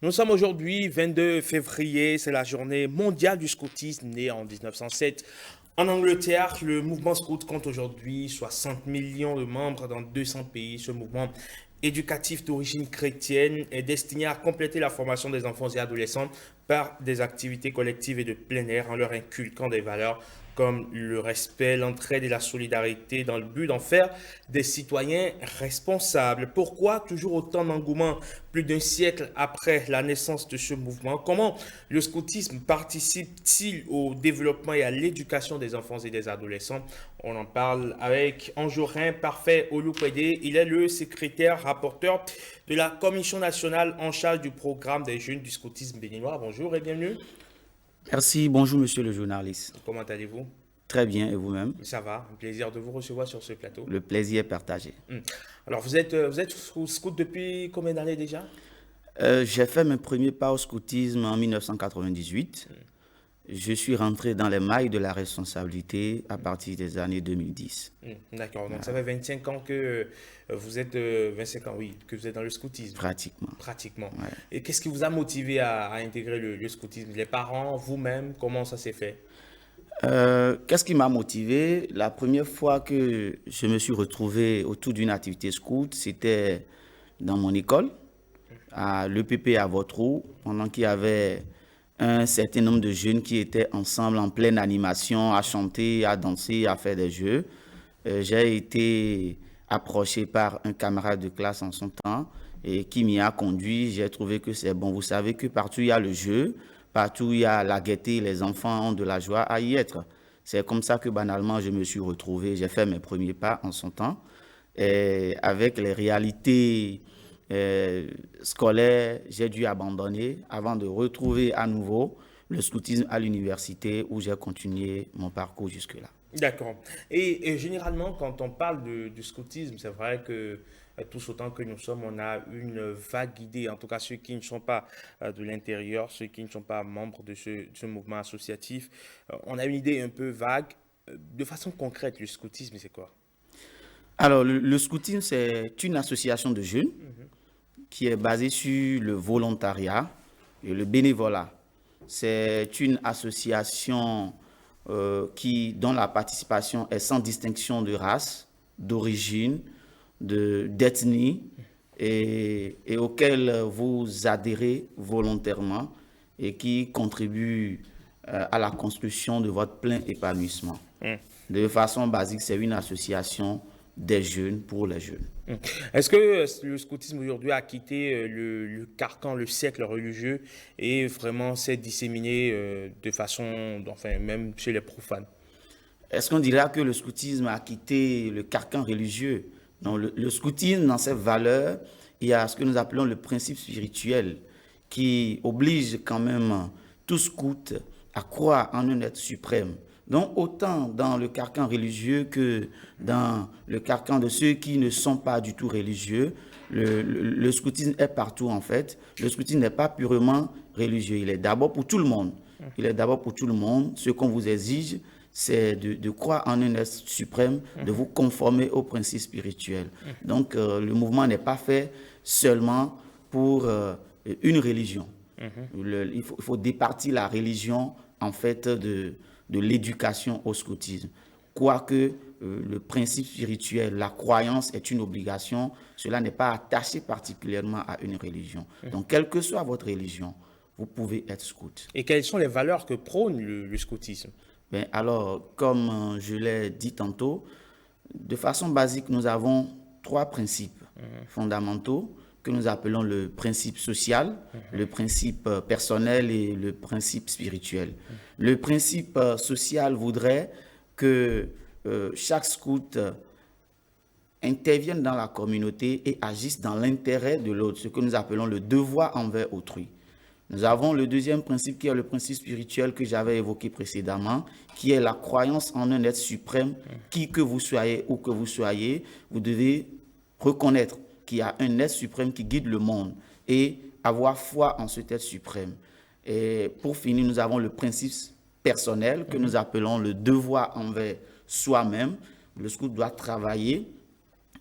Nous sommes aujourd'hui 22 février, c'est la journée mondiale du scoutisme née en 1907. En Angleterre, le mouvement scout compte aujourd'hui 60 millions de membres dans 200 pays. Ce mouvement éducatif d'origine chrétienne est destiné à compléter la formation des enfants et adolescents par des activités collectives et de plein air en leur inculquant des valeurs comme le respect, l'entraide et la solidarité dans le but d'en faire des citoyens responsables. Pourquoi toujours autant d'engouement plus d'un siècle après la naissance de ce mouvement? Comment le scoutisme participe-t-il au développement et à l'éducation des enfants et des adolescents? On en parle avec Anjorin Parfait Oloupédé. Il est le secrétaire rapporteur de la Commission nationale en charge du programme des jeunes du scoutisme béninois. Bonjour et bienvenue. Merci, bonjour monsieur le journaliste. Comment allez-vous? Très bien, et vous-même? Ça va, un plaisir de vous recevoir sur ce plateau. Le plaisir est partagé. Alors, vous êtes scout depuis combien d'années déjà? J'ai fait mes premiers pas au scoutisme en 1998. Je suis rentré dans les mailles de la responsabilité à partir des années 2010. D'accord, donc ça fait 25 ans que vous êtes, 25 ans, oui, que vous êtes dans le scoutisme. Pratiquement. Pratiquement. Ouais. Et qu'est-ce qui vous a motivé à intégrer le scoutisme? Les parents, vous-même, comment ça s'est fait? Qu'est-ce qui m'a motivé? La première fois que je me suis retrouvé autour d'une activité scout, c'était dans mon école, à l'EPP à Votrou, pendant qu'il y avait un certain nombre de jeunes qui étaient ensemble en pleine animation, à chanter, à danser, à faire des jeux. J'ai été approché par un camarade de classe en son temps et qui m'y a conduit. J'ai trouvé que c'est bon. Vous savez que partout il y a le jeu, partout il y a la gaieté, les enfants ont de la joie à y être. C'est comme ça que banalement je me suis retrouvé. J'ai fait mes premiers pas en son temps. Et avec les réalités scolaire, j'ai dû abandonner avant de retrouver à nouveau le scoutisme à l'université où j'ai continué mon parcours jusque-là. D'accord. Et généralement, quand on parle du scoutisme, c'est vrai que tous autant que nous sommes, on a une vague idée, en tout cas ceux qui ne sont pas de l'intérieur, ceux qui ne sont pas membres de ce mouvement associatif, on a une idée un peu vague. De façon concrète, le scoutisme, c'est quoi? Alors, le scoutisme, c'est une association de jeunes qui est basée sur le volontariat et le bénévolat. C'est une association dont la participation est sans distinction de race, d'origine, d'ethnie et auquel vous adhérez volontairement et qui contribue à la construction de votre plein épanouissement. De façon basique, c'est une association des jeunes pour les jeunes. Est-ce que le scoutisme aujourd'hui a quitté le carcan, le cercle religieux et vraiment s'est disséminé de façon, enfin, même chez les profanes? Est-ce qu'on dirait que le scoutisme a quitté le carcan religieux? Non, le scoutisme, dans ses valeurs, il y a ce que nous appelons le principe spirituel qui oblige quand même tout scout à croire en un être suprême. Donc, autant dans le carcan religieux que dans le carcan de ceux qui ne sont pas du tout religieux, le scoutisme est partout en fait. Le scoutisme n'est pas purement religieux, il est d'abord pour tout le monde. Il est d'abord pour tout le monde. Ce qu'on vous exige, c'est de croire en un être suprême, de vous conformer aux principes spirituels. Donc, le mouvement n'est pas fait seulement pour une religion. Il faut départir la religion en fait de l'éducation au scoutisme. Quoique le principe spirituel, la croyance est une obligation, cela n'est pas attaché particulièrement à une religion. Donc, quelle que soit votre religion, vous pouvez être scout. Et quelles sont les valeurs que prône le scoutisme? Ben, alors, comme je l'ai dit tantôt, de façon basique, nous avons trois principes fondamentaux que nous appelons le principe social, le principe personnel et le principe spirituel. Le principe social voudrait que chaque scout intervienne dans la communauté et agisse dans l'intérêt de l'autre, ce que nous appelons le devoir envers autrui. Nous avons le deuxième principe qui est le principe spirituel que j'avais évoqué précédemment, qui est la croyance en un être suprême, qui que vous soyez, où que vous soyez, vous devez reconnaître qu'il y a un être suprême qui guide le monde et avoir foi en cet être suprême. Et pour finir, nous avons le principe personnel que nous appelons le devoir envers soi-même. Le scout doit travailler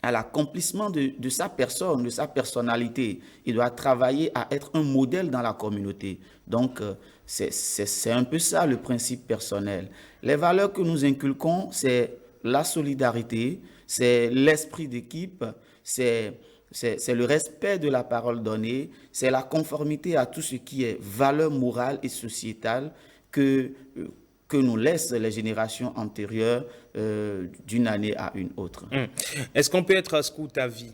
à l'accomplissement de sa personne, de sa personnalité. Il doit travailler à être un modèle dans la communauté. Donc, c'est un peu ça le principe personnel. Les valeurs que nous inculquons, c'est la solidarité, c'est l'esprit d'équipe, c'est le respect de la parole donnée, c'est la conformité à tout ce qui est valeur morale et sociétale que nous laissent les générations antérieures d'une année à une autre. Est-ce qu'on peut être scout à vie?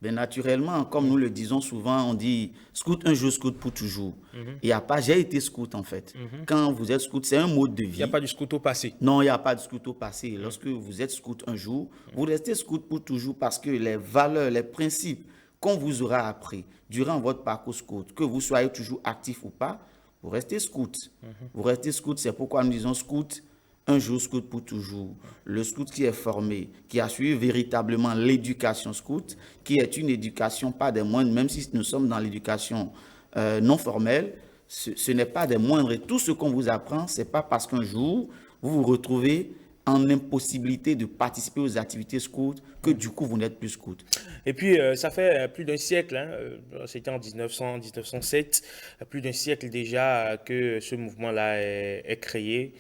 Ben naturellement, comme nous le disons souvent, on dit scout un jour, scout pour toujours. Il n'y a pas, j'ai été scout en fait. Quand vous êtes scout, c'est un mode de vie. Il n'y a pas du scout au passé. Non, il n'y a pas de scout au passé. Lorsque vous êtes scout un jour, vous restez scout pour toujours parce que les valeurs, les principes qu'on vous aura appris durant votre parcours scout, que vous soyez toujours actif ou pas, vous restez scout. Vous restez scout, c'est pourquoi nous disons scout un jour, scout pour toujours. Le scout qui est formé, qui a suivi véritablement l'éducation scout, qui est une éducation pas des moindres, même si nous sommes dans l'éducation non formelle, ce n'est pas des moindres. Et tout ce qu'on vous apprend, ce n'est pas parce qu'un jour, vous vous retrouvez en impossibilité de participer aux activités scouts que du coup, vous n'êtes plus scout. Et puis, ça fait plus d'un siècle, hein, c'était en 1907, plus d'un siècle déjà que ce mouvement-là est créé.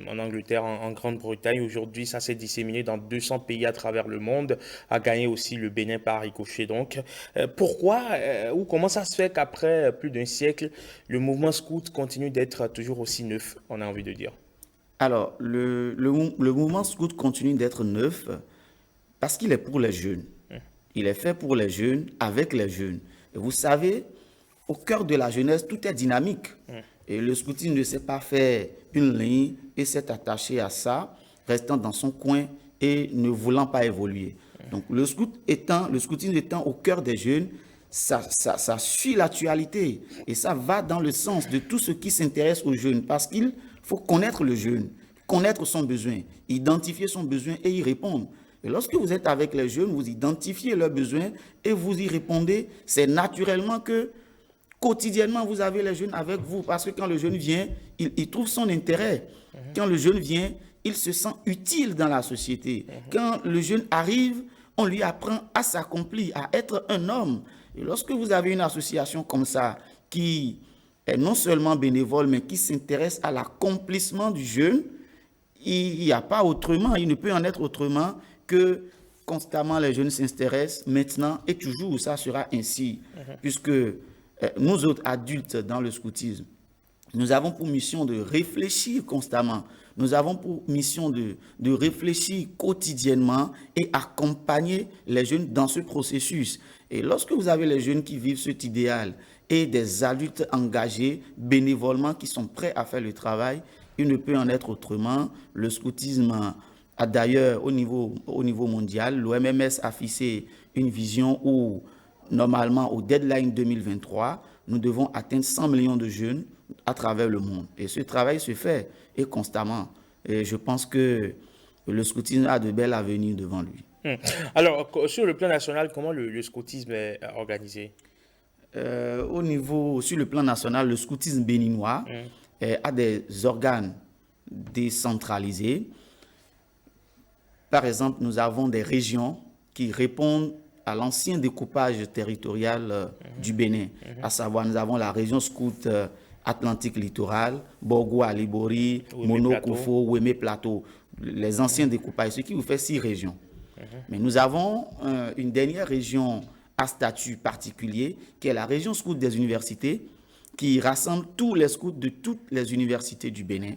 En Angleterre, en Grande-Bretagne. Aujourd'hui, ça s'est disséminé dans 200 pays à travers le monde, a gagné aussi le Bénin par ricochet. Donc, pourquoi ou comment ça se fait qu'après plus d'un siècle, le mouvement scout continue d'être toujours aussi neuf, on a envie de dire? Alors, le mouvement scout continue d'être neuf parce qu'il est pour les jeunes. Il est fait pour les jeunes, avec les jeunes. Et vous savez, au cœur de la jeunesse, tout est dynamique. Et le scoutisme ne sait pas faire une ligne et s'est attaché à ça, restant dans son coin et ne voulant pas évoluer. Donc le scoutisme étant au cœur des jeunes, ça suit l'actualité et ça va dans le sens de tout ce qui s'intéresse aux jeunes parce qu'il faut connaître le jeune, connaître son besoin, identifier son besoin et y répondre. Et lorsque vous êtes avec les jeunes, vous identifiez leurs besoins et vous y répondez, c'est naturellement que quotidiennement, vous avez les jeunes avec vous parce que quand le jeune vient, il trouve son intérêt. Quand le jeune vient, il se sent utile dans la société. Quand le jeune arrive, on lui apprend à s'accomplir, à être un homme. Et lorsque vous avez une association comme ça, qui est non seulement bénévole, mais qui s'intéresse à l'accomplissement du jeune, il n'y a pas autrement, il ne peut en être autrement que constamment les jeunes s'intéressent maintenant et toujours ça sera ainsi, puisque nous autres adultes dans le scoutisme, nous avons pour mission de réfléchir constamment. Nous avons pour mission de réfléchir quotidiennement et accompagner les jeunes dans ce processus. Et lorsque vous avez les jeunes qui vivent cet idéal et des adultes engagés bénévolement qui sont prêts à faire le travail, il ne peut en être autrement. Le scoutisme a d'ailleurs au niveau mondial, l'OMMS a fixé une vision où normalement, au deadline 2023, nous devons atteindre 100 millions de jeunes à travers le monde. Et ce travail se fait et constamment. Et je pense que le scoutisme a de belles avenirs devant lui. Alors, sur le plan national, comment le scoutisme est organisé? Sur le plan national, le scoutisme béninois a des organes décentralisés. Par exemple, nous avons des régions qui répondent à l'ancien découpage territorial du Bénin, à savoir nous avons la région scout Atlantique littoral, Borgo Alibori, Monokofo, Ouémé Plateau, les anciens découpages, ce qui vous fait 6 régions. Mais nous avons une dernière région à statut particulier, qui est la région scout des universités, qui rassemble tous les scouts de toutes les universités du Bénin.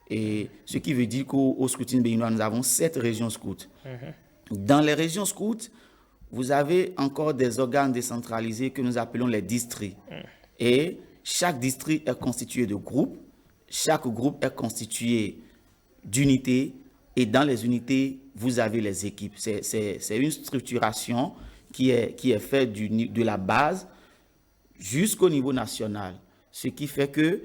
Et ce qui veut dire qu'au scoutisme béninois, nous avons 7 régions scouts. Dans les régions scouts, vous avez encore des organes décentralisés que nous appelons les districts. Et chaque district est constitué de groupes. Chaque groupe est constitué d'unités. Et dans les unités, vous avez les équipes. C'est une structuration qui est faite de la base jusqu'au niveau national. Ce qui fait que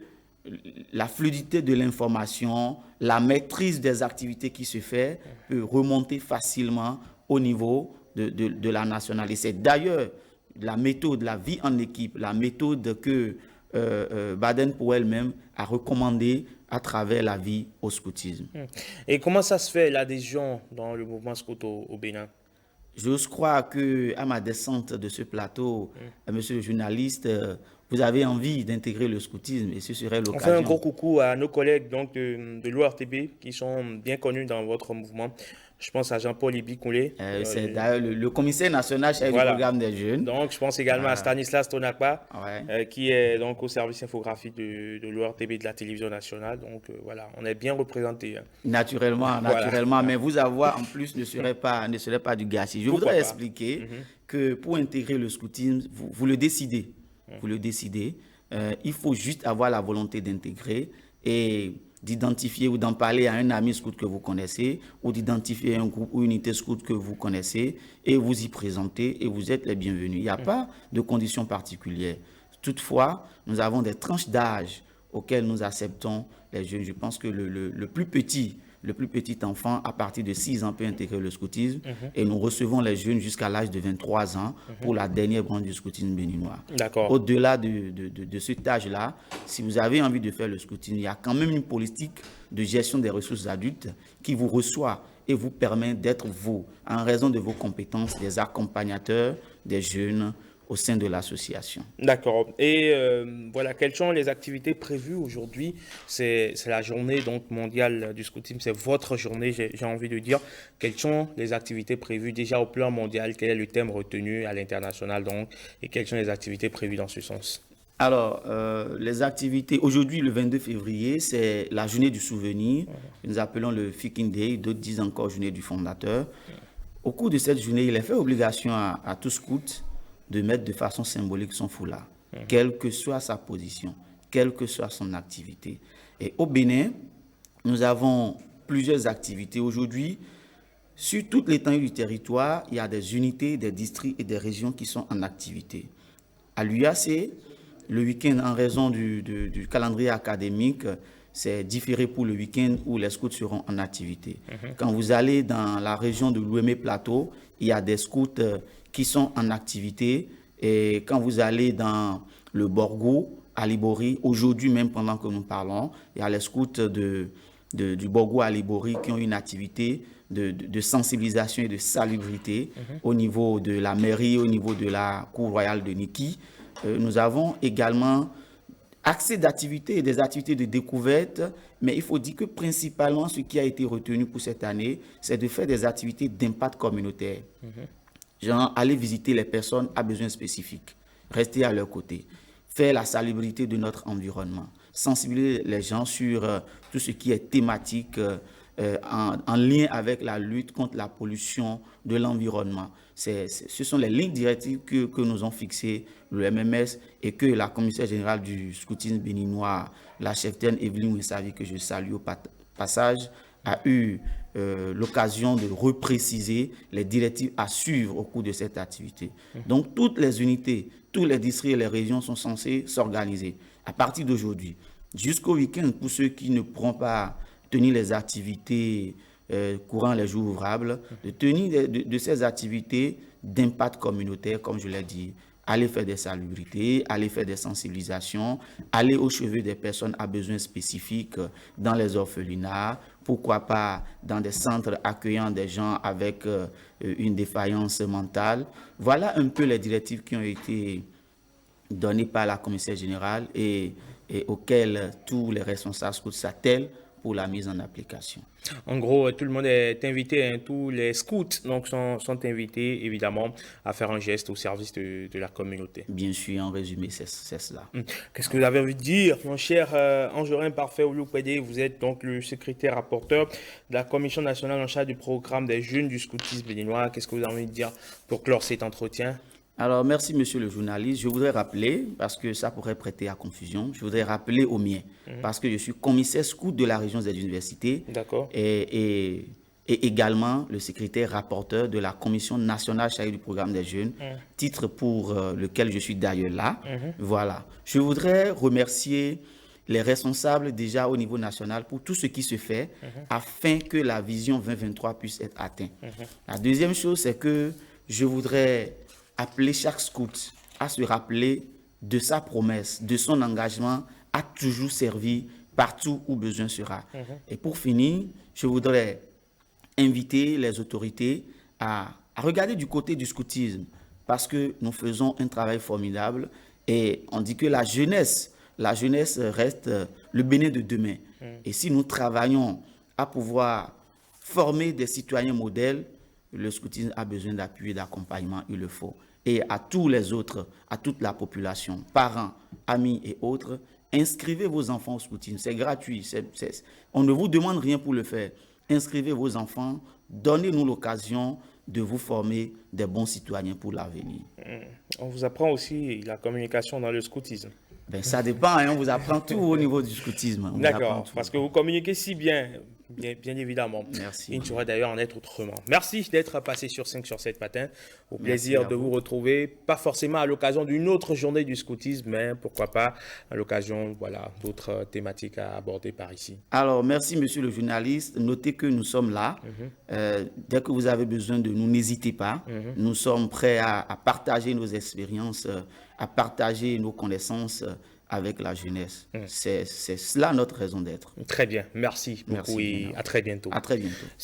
la fluidité de l'information, la maîtrise des activités qui se fait peut remonter facilement au niveau de la nationale. Et c'est d'ailleurs la méthode, la vie en équipe, la méthode que Baden-Powell même a recommandée à travers la vie au scoutisme. Et comment ça se fait l'adhésion dans le mouvement scout au Bénin? J'ose croire que à ma descente de ce plateau, monsieur le journaliste, vous avez envie d'intégrer le scoutisme et ce serait On fait un gros l'occasion. coucou à nos collègues donc, de l'ORTB qui sont bien connus dans votre mouvement. Je pense à Jean-Paul Ibi-Koulé. C'est d'ailleurs le commissaire national chargé du Voilà. programme des jeunes. Donc, je pense également à Stanislas Tonakpa, Ouais. qui est donc au service infographique de l'ORTB de la télévision nationale. Donc, voilà, on est bien représenté. Hein. Naturellement, Voilà. naturellement, mais vous avoir en plus ne serait pas du gâchis. Je Pourquoi voudrais pas? expliquer que pour intégrer le scoutisme, vous le décidez. Vous le décidez. Il faut juste avoir la volonté d'intégrer et d'identifier ou d'en parler à un ami scout que vous connaissez ou d'identifier un groupe ou une unité scout que vous connaissez et vous y présenter et vous êtes les bienvenus. Il n'y a pas de conditions particulières. Toutefois, nous avons des tranches d'âge auxquelles nous acceptons les jeunes. Je pense que le plus petit enfant, à partir de 6 ans, peut intégrer le scoutisme. Et nous recevons les jeunes jusqu'à l'âge de 23 ans pour la dernière branche du scoutisme béninois. D'accord. Au-delà de cet âge-là, si vous avez envie de faire le scoutisme, il y a quand même une politique de gestion des ressources adultes qui vous reçoit et vous permet d'être vous, en raison de vos compétences, des accompagnateurs des jeunes au sein de l'association. D'accord. Et voilà, quelles sont les activités prévues aujourd'hui? C'est la journée donc mondiale du scoutisme, c'est votre journée, j'ai envie de dire. Quelles sont les activités prévues déjà au plan mondial? Quel est le thème retenu à l'international donc? Et quelles sont les activités prévues dans ce sens? Alors, les activités, aujourd'hui, le 22 février, c'est la journée du souvenir. Nous appelons le Fiking Day, d'autres disent encore journée du fondateur. Au cours de cette journée, il est fait obligation à tout scout de mettre de façon symbolique son foulard, quelle que soit sa position, quelle que soit son activité. Et au Bénin, nous avons plusieurs activités. Aujourd'hui, sur toute l'étendue du territoire, il y a des unités, des districts et des régions qui sont en activité. À l'UAC, le week-end, en raison du calendrier académique, c'est différé pour le week-end où les scouts seront en activité. Quand vous allez dans la région de l'Ouémé Plateau, il y a des scouts qui sont en activité. Et quand vous allez dans le Borgo, à Libori, aujourd'hui même pendant que nous parlons, il y a les scouts du Borgo à Libori qui ont une activité de sensibilisation et de salubrité au niveau de la mairie, au niveau de la cour royale de Niki. Nous avons également accès d'activités et des activités de découverte, mais il faut dire que principalement ce qui a été retenu pour cette année, c'est de faire des activités d'impact communautaire. Genre, aller visiter les personnes à besoins spécifiques, rester à leur côté, faire la salubrité de notre environnement, sensibiliser les gens sur tout ce qui est thématique en lien avec la lutte contre la pollution de l'environnement. Ce sont les lignes directives que nous ont fixées le MMS et que la commissaire générale du scoutisme béninois, la cheftaine Evelyne Messavi, que je salue au passage, a eu l'occasion de repréciser les directives à suivre au cours de cette activité. Donc, toutes les unités, tous les districts et les régions sont censés s'organiser à partir d'aujourd'hui, jusqu'au week-end, pour ceux qui ne pourront pas tenir les activités courant les jours ouvrables, de tenir de ces activités d'impact communautaire, comme je l'ai dit, aller faire des salubrités, aller faire des sensibilisations, aller au chevet des personnes à besoins spécifiques dans les orphelinats, pourquoi pas dans des centres accueillant des gens avec une défaillance mentale. Voilà un peu les directives qui ont été données par la commissaire générale et auxquelles tous les responsables scouts s'attellent pour la mise en application. En gros, tout le monde est invité, hein, tous les scouts donc, sont invités évidemment à faire un geste au service de la communauté. Bien sûr, en résumé, c'est cela. Qu'est-ce que vous avez envie de dire, mon cher Angerin Parfait Ouloupédé? Vous êtes donc le secrétaire rapporteur de la Commission nationale en charge du programme des jeunes du scoutisme béninois. Qu'est-ce que vous avez envie de dire pour clore cet entretien? Alors, merci, monsieur le journaliste. Je voudrais rappeler, parce que ça pourrait prêter à confusion, je voudrais rappeler au mien, parce que je suis commissaire scout de la région des universités. D'accord. Et également le secrétaire rapporteur de la Commission nationale chargée du programme des jeunes, titre pour lequel je suis d'ailleurs là. Voilà. Je voudrais remercier les responsables déjà au niveau national pour tout ce qui se fait afin que la vision 2023 puisse être atteinte. La deuxième chose, c'est que je voudrais appeler chaque scout à se rappeler de sa promesse, de son engagement à toujours servir partout où besoin sera. Et pour finir, je voudrais inviter les autorités à regarder du côté du scoutisme, parce que nous faisons un travail formidable et on dit que la jeunesse reste le bénin de demain. Et si nous travaillons à pouvoir former des citoyens modèles, le scoutisme a besoin d'appui et d'accompagnement, il le faut. Et à tous les autres, à toute la population, parents, amis et autres, inscrivez vos enfants au scoutisme. C'est gratuit. On ne vous demande rien pour le faire. Inscrivez vos enfants, donnez-nous l'occasion de vous former des bons citoyens pour l'avenir. On vous apprend aussi la communication dans le scoutisme. Ben, ça dépend, hein, on vous apprend tout au niveau du scoutisme. D'accord, parce que vous communiquez si bien, bien évidemment. Merci. Il ne saurait d'ailleurs en être autrement. Merci d'être passé sur 5 sur 7 matin. Au plaisir de vous retrouver, pas forcément à l'occasion d'une autre journée du scoutisme, mais pourquoi pas à l'occasion d'autres thématiques à aborder par ici. Alors, merci monsieur le journaliste. Notez que nous sommes là. Dès que vous avez besoin de nous, n'hésitez pas. Nous sommes prêts à partager nos expériences, à partager nos connaissances avec la jeunesse. C'est cela notre raison d'être. Très bien, merci beaucoup et à très bientôt. À très bientôt.